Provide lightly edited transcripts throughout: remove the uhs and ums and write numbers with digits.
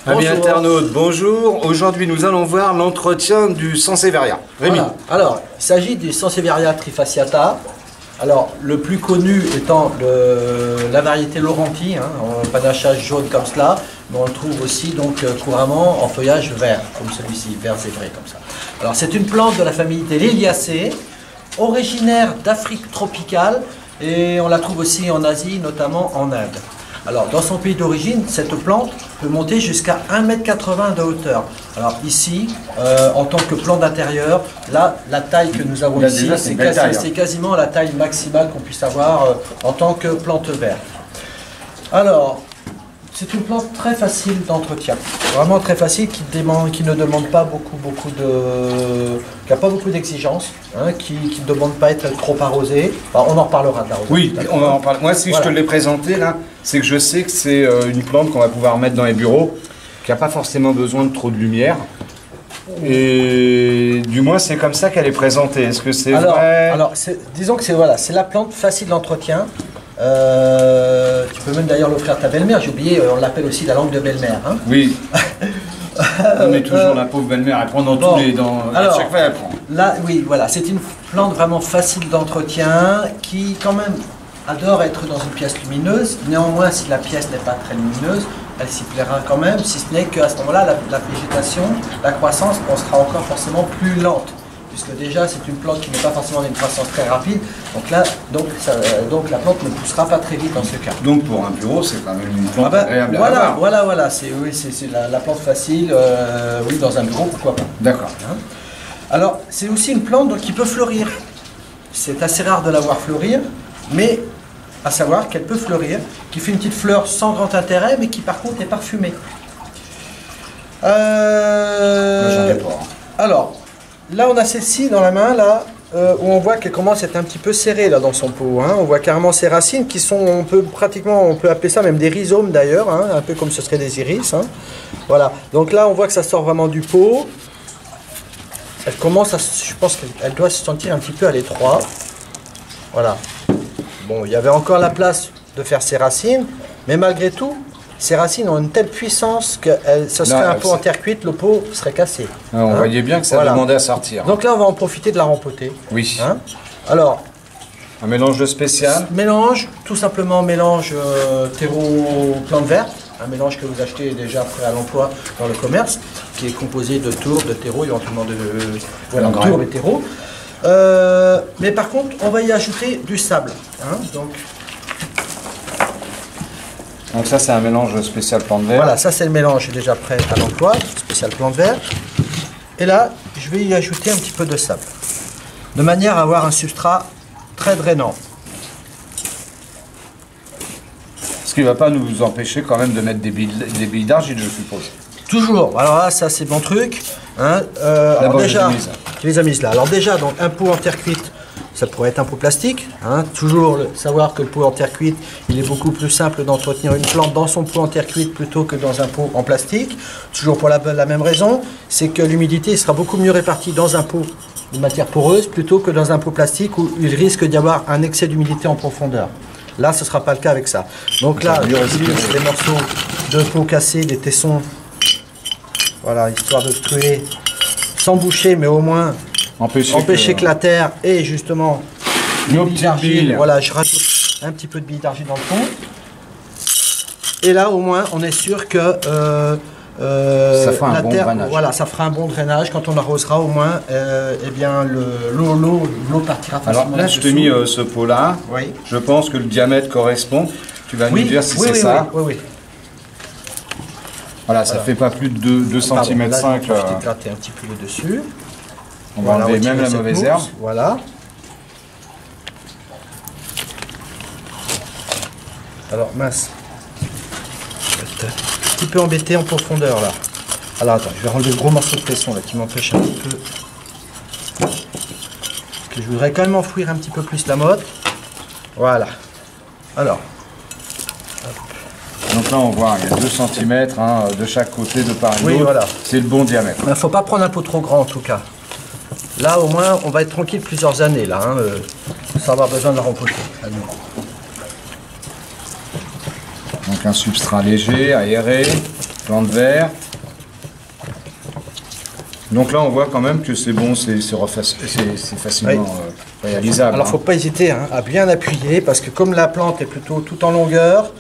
Amis internautes, bonjour. Aujourd'hui, nous allons voir l'entretien du Sansevieria. Rémi. Voilà. Alors, il s'agit du Sansevieria trifasciata. Alors, le plus connu étant la variété Laurenti, en panachage jaune comme cela, mais on le trouve aussi donc couramment en feuillage vert, comme celui-ci, vert zébré comme ça. Alors, c'est une plante de la famille des Liliacées, originaire d'Afrique tropicale, et on la trouve aussi en Asie, notamment en Inde. Alors, dans son pays d'origine, cette plante peut monter jusqu'à 1,80 m de hauteur. Alors ici, en tant que plante d'intérieur, là, la taille que nous avons ici, c'est quasiment la taille maximale qu'on puisse avoir en tant que plante verte. Alors, c'est une plante très facile d'entretien, vraiment très facile, qui ne demande pas qui n'a pas beaucoup d'exigences, qui ne demande pas être trop arrosée. Enfin, on en reparlera de l'arrosage. Oui, on en parle. Moi, si voilà. Je te l'ai présenté là, c'est que je sais que c'est une plante qu'on va pouvoir mettre dans les bureaux, qui n'a pas forcément besoin de trop de lumière. Et du moins, c'est comme ça qu'elle est présentée. Est-ce que c'est vrai? Alors, disons que c'est la plante facile d'entretien. Tu peux même d'ailleurs l'offrir à ta belle-mère. J'ai oublié, on l'appelle aussi la langue de belle-mère. Hein. Oui. Mais toujours la pauvre belle-mère, elle prend dans tous les... à chaque fois, elle prend. Là, oui, voilà, c'est une plante vraiment facile d'entretien qui, quand même, adore être dans une pièce lumineuse. Néanmoins, si la pièce n'est pas très lumineuse, elle s'y plaira quand même, si ce n'est qu'à ce moment-là, la végétation, la croissance, on sera encore forcément plus lente. Puisque déjà c'est une plante qui n'est pas forcément d'une croissance très rapide, donc là, donc la plante ne poussera pas très vite dans ce cas. Donc pour un bureau, c'est quand même une plante agréable à avoir. Voilà, c'est la plante facile, oui, dans un bureau, pourquoi pas. D'accord. Alors, c'est aussi une plante qui peut fleurir. C'est assez rare de la voir fleurir, mais à savoir qu'elle peut fleurir, qui fait une petite fleur sans grand intérêt, mais qui par contre est parfumée. J'en ai pas. Alors, là, on a celle-ci dans la main, là, où on voit qu'elle commence à être un petit peu serrée là, dans son pot. On voit carrément ses racines qui sont, on peut appeler ça même des rhizomes d'ailleurs, un peu comme ce serait des iris. Voilà, donc là, on voit que ça sort vraiment du pot. Elle commence à, je pense qu'elle doit se sentir un petit peu à l'étroit. Voilà. Bon, il y avait encore la place de faire ses racines, mais malgré tout, ces racines ont une telle puissance que ça serait un pot en terre cuite, le pot serait cassé. On voyait bien que ça demandait à sortir. Donc là, on va en profiter de la rempoter. Oui. Alors, un mélange de spécial. Mélange, tout simplement mélange terreau plante verte, un mélange que vous achetez déjà prêt à l'emploi dans le commerce, qui est composé de tourbe, de terreau, éventuellement de tourbe et terreau. Mais par contre, on va y ajouter du sable. Donc ça, c'est un mélange spécial plante verte. Voilà, ça c'est le mélange déjà prêt à l'emploi, spécial plante verte. Et là, je vais y ajouter un petit peu de sable, de manière à avoir un substrat très drainant. Ce qui ne va pas nous empêcher quand même de mettre des billes d'argile, je suppose. Toujours. Alors là, ça c'est bon truc. Alors déjà, tu les as mises là. Alors déjà, donc un pot en terre cuite. Ça pourrait être un pot plastique, toujours savoir que le pot en terre cuite, il est beaucoup plus simple d'entretenir une plante dans son pot en terre cuite plutôt que dans un pot en plastique. Toujours pour la même raison, c'est que l'humidité sera beaucoup mieux répartie dans un pot de matière poreuse plutôt que dans un pot plastique où il risque d'y avoir un excès d'humidité en profondeur. Là, ce ne sera pas le cas avec ça. Donc là, j'utilise des morceaux de peau cassée, des tessons, voilà, histoire de tuer sans boucher, mais au moins empêcher que la terre ait justement nos billes d'argile. Voilà, je rajoute un petit peu de billes d'argile dans le fond. Et là, au moins, on est sûr que ça fera un bon drainage. Voilà, ça fera un bon drainage. Quand on arrosera, au moins, eh bien, l'eau partira facilement. Alors là, je t'ai mis ce pot-là. Oui. Je pense que le diamètre correspond. Tu vas nous dire si c'est ça. Oui. Voilà, ça fait pas plus de 2 cm. Je vais gratter un petit peu le dessus. On va enlever même la mauvaise herbe. Voilà. Alors, mince. Je vais être un petit peu embêté en profondeur, là. Alors, attends, je vais enlever le gros morceau de tesson, là, qui m'empêche un petit peu. Parce que je voudrais quand même enfouir un petit peu plus la motte. Voilà. Alors. Donc là, on voit, il y a 2 cm de chaque côté, de part et d'autre. Oui, voilà. C'est le bon diamètre. Il ne faut pas prendre un pot trop grand, en tout cas. Là, au moins, on va être tranquille plusieurs années, là, hein, sans avoir besoin de la rempoter. Donc un substrat léger, aéré, plante verte. Donc là, on voit quand même que c'est bon, c'est facilement réalisable. Alors, il ne faut pas hésiter hein, à bien appuyer, parce que comme la plante est plutôt tout en longueur,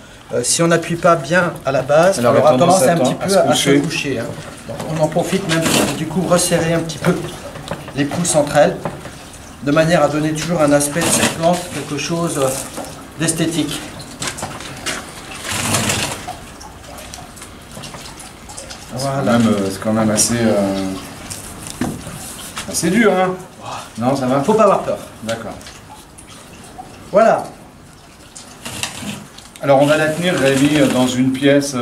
si on n'appuie pas bien à la base, elle aura tendance un petit peu à se coucher. Hein. Donc, on en profite même pour du coup resserrer un petit peu les pousses entre elles, de manière à donner toujours un aspect de cette plante, quelque chose d'esthétique. Voilà. C'est quand même assez dur, hein. Non, ça va? Faut pas avoir peur. D'accord. Voilà. Alors, on va la tenir, Rémi, dans une pièce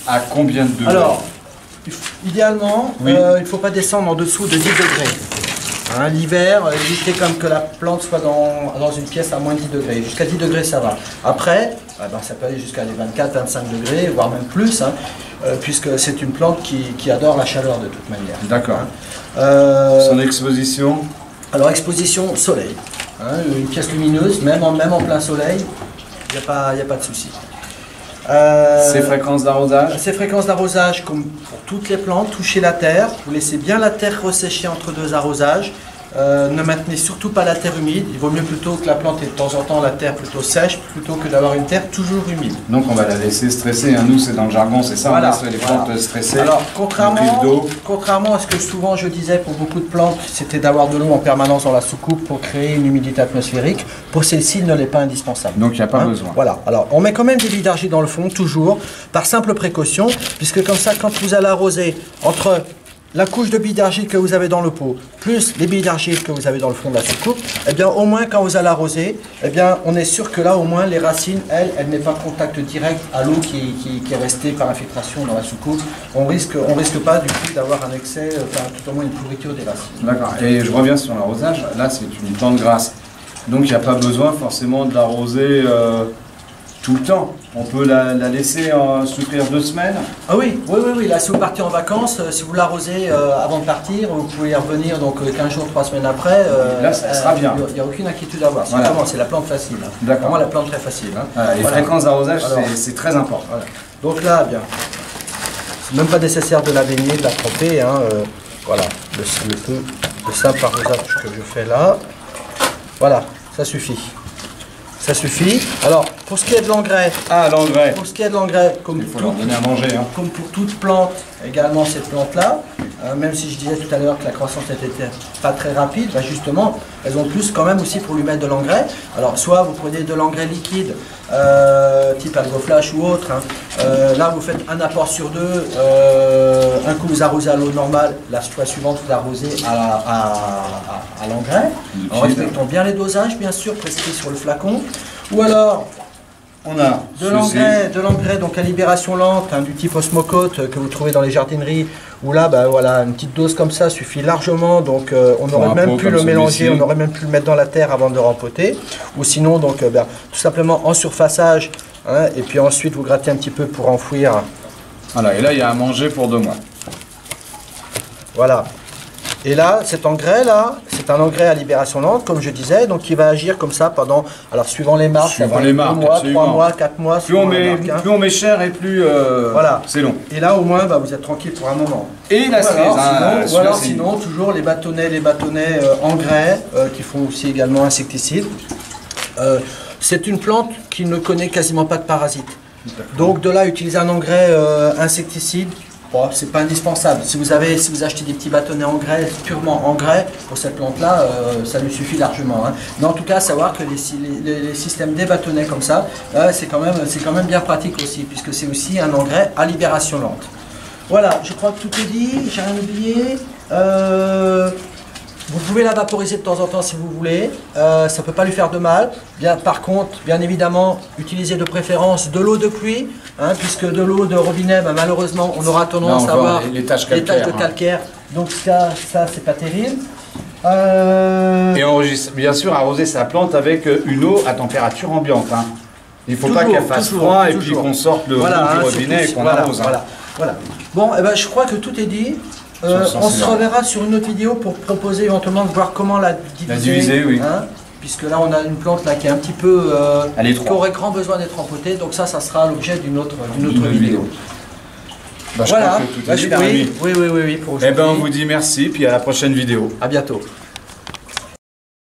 à combien de degrés? Alors, idéalement, oui. Il ne faut pas descendre en dessous de 10 degrés. Hein, l'hiver, évitez comme que la plante soit dans une pièce à moins de 10 degrés. Jusqu'à 10 degrés, ça va. Après, ça peut aller jusqu'à les 24, 25 degrés, voire même plus, hein, puisque c'est une plante qui adore la chaleur de toute manière. D'accord. Son exposition? Alors, exposition soleil. Hein, une pièce lumineuse, même en plein soleil, il n'y a pas de souci. Ces fréquences d'arrosage? Ces fréquences d'arrosage, comme pour toutes les plantes, touchez la terre. Vous laissez bien la terre ressécher entre deux arrosages. Ne maintenez surtout pas la terre humide. Il vaut mieux plutôt que la plante ait de temps en temps la terre plutôt sèche, plutôt que d'avoir une terre toujours humide. Donc on va la laisser stresser. Hein. Nous, c'est dans le jargon, c'est ça, voilà, on laisse les plantes stressées. Alors, contrairement à ce que souvent je disais pour beaucoup de plantes, c'était d'avoir de l'eau en permanence dans la soucoupe pour créer une humidité atmosphérique. Pour celle-ci, il ne l'est pas indispensable. Donc il n'y a pas besoin. Voilà. Alors, on met quand même des billes d'argile dans le fond, toujours, par simple précaution, puisque comme ça, quand vous allez arroser entre la couche de billes d'argile que vous avez dans le pot, plus les billes d'argile que vous avez dans le fond de la soucoupe, eh bien au moins quand vous allez arroser, eh bien on est sûr que là au moins les racines, elles n'aient pas contact direct à l'eau qui est restée par infiltration dans la soucoupe. On risque pas du coup d'avoir un excès, tout au moins une pourriture des racines. D'accord. Et je reviens sur l'arrosage. Là c'est une plante grasse, donc il n'y a pas besoin forcément de l'arroser tout le temps. On peut la laisser souffrir 2 semaines? Ah oui. Là, si vous partez en vacances, si vous l'arrosez avant de partir, vous pouvez y revenir donc 15 jours, 3 semaines après. Là, ça sera bien. Il n'y a aucune inquiétude à avoir. Voilà. C'est la plante facile. Hein. D'accord. Vraiment la plante très facile. Hein. Voilà, les fréquences d'arrosage, c'est très important. Voilà. Donc là, bien, c'est même pas nécessaire de la baigner, de la tremper. Hein. Voilà, le peu de simple arrosage que je fais là. Voilà, ça suffit. Ça suffit. Alors, pour ce qui est de l'engrais, l'engrais. Pour ce qui est de l'engrais, comme il faut leur donner à manger. Hein. Comme pour toute plante, également cette plante-là, même si je disais tout à l'heure que la croissance n'était pas très rapide, justement, elles ont plus quand même aussi pour lui mettre de l'engrais. Alors, soit vous prenez de l'engrais liquide, type AgroFlash ou autre. Hein. Là, vous faites un apport sur 2. Un coup, vous arrosez à l'eau normale. La fois suivante, vous arrosez à l'engrais. En respectant bien les dosages, bien sûr, prescrits sur le flacon. Ou alors, on a de l'engrais donc à libération lente, hein, du type Osmocote que vous trouvez dans les jardineries, où là, voilà, une petite dose comme ça suffit largement, donc on aurait même pu le mélanger, on aurait même pu le mettre dans la terre avant de rempoter, ou sinon, donc, tout simplement en surfaçage, hein, et puis ensuite vous grattez un petit peu pour enfouir. Voilà, et là, il y a à manger pour 2 mois. Voilà. Et là, cet engrais-là, c'est un engrais à libération lente, comme je disais, donc qui va agir comme ça pendant, alors suivant les marques, suivant les marques, 2 mois, 3 mois, 4 mois. Plus on met cher et plus voilà. C'est long. Et là, au moins, vous êtes tranquille pour un moment. Et la cerise. Ou alors, sinon, toujours les bâtonnets engrais, qui font aussi également insecticides. C'est une plante qui ne connaît quasiment pas de parasites. Donc, de là, utiliser un engrais insecticide, c'est pas indispensable. Si vous achetez des petits bâtonnets engrais, purement engrais, pour cette plante-là, ça lui suffit largement. Hein. Mais en tout cas, savoir que les systèmes des bâtonnets comme ça, c'est quand même bien pratique aussi, puisque c'est aussi un engrais à libération lente. Voilà, je crois que tout est dit, j'ai rien oublié. Vous pouvez la vaporiser de temps en temps si vous voulez, ça ne peut pas lui faire de mal. Par contre, bien évidemment, utilisez de préférence de l'eau de pluie, hein, puisque de l'eau de robinet, malheureusement, on aura tendance à avoir les taches de calcaire. Donc ça c'est pas terrible. Et bien sûr, arroser sa plante avec une eau à température ambiante. Hein. Il ne faut pas qu'elle fasse froid et puis qu'on sorte le du robinet et qu'on arrose. Voilà. Bon, je crois que tout est dit. On se reverra sur une autre vidéo pour proposer éventuellement de voir comment la diviser. La diviser, oui. Hein, puisque là on a une plante là qui est un petit peu qui aurait grand besoin d'être empotée, donc ça sera l'objet d'une autre vidéo. Bah, je voilà. crois que tout est dit, oui, pour eh ben on vous dit merci, puis à la prochaine vidéo. À bientôt.